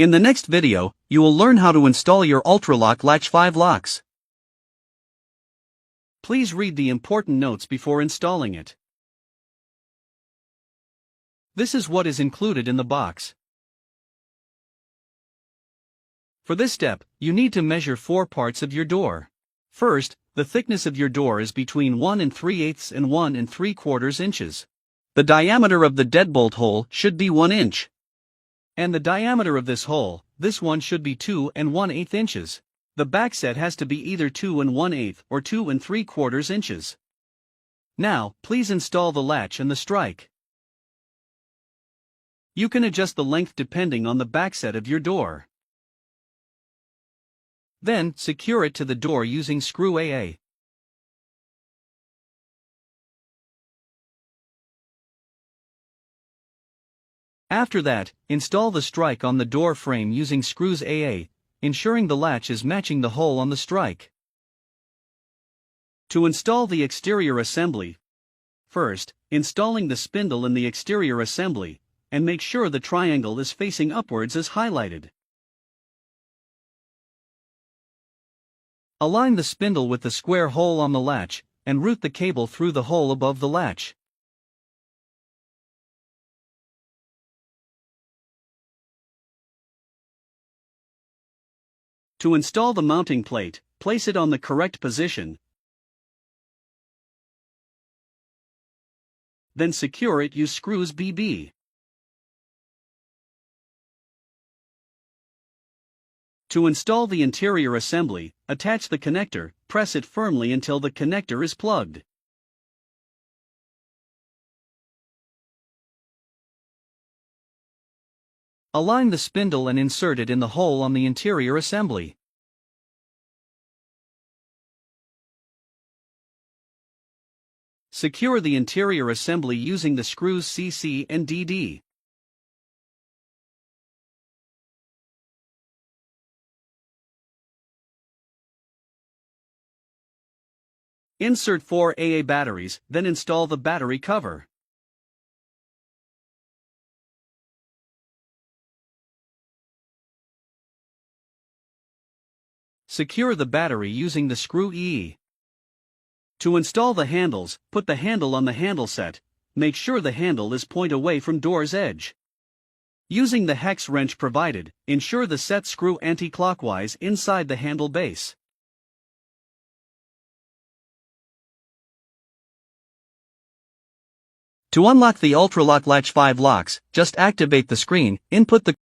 In the next video, you will learn how to install your ULTRALOQ Latch 5 locks. Please read the important notes before installing it. This is what is included in the box. For this step, you need to measure 4 parts of your door. First, the thickness of your door is between 1 3/8 and 1 3/4 inches. The diameter of the deadbolt hole should be 1 inch. And the diameter of this hole, this one should be 2 1/8 inches. The backset has to be either 2 1/8 or 2 3/4 inches. Now, please install the latch and the strike. You can adjust the length depending on the backset of your door. Then, secure it to the door using screw AA. After that, install the strike on the door frame using screws AA, ensuring the latch is matching the hole on the strike. To install the exterior assembly, first, installing the spindle in the exterior assembly, and make sure the triangle is facing upwards as highlighted. Align the spindle with the square hole on the latch, and route the cable through the hole above the latch. To install the mounting plate, place it on the correct position. Then secure it use screws BB. To install the interior assembly, attach the connector, press it firmly until the connector is plugged. Align the spindle and insert it in the hole on the interior assembly. Secure the interior assembly using the screws CC and DD. Insert 4 AA batteries, then install the battery cover. Secure the battery using the screw E. To install the handles, put the handle on the handle set. Make sure the handle is point away from door's edge. Using the hex wrench provided, ensure the set screw anti-clockwise inside the handle base. To unlock the ULTRALOQ Latch 5 locks, just activate the screen, input the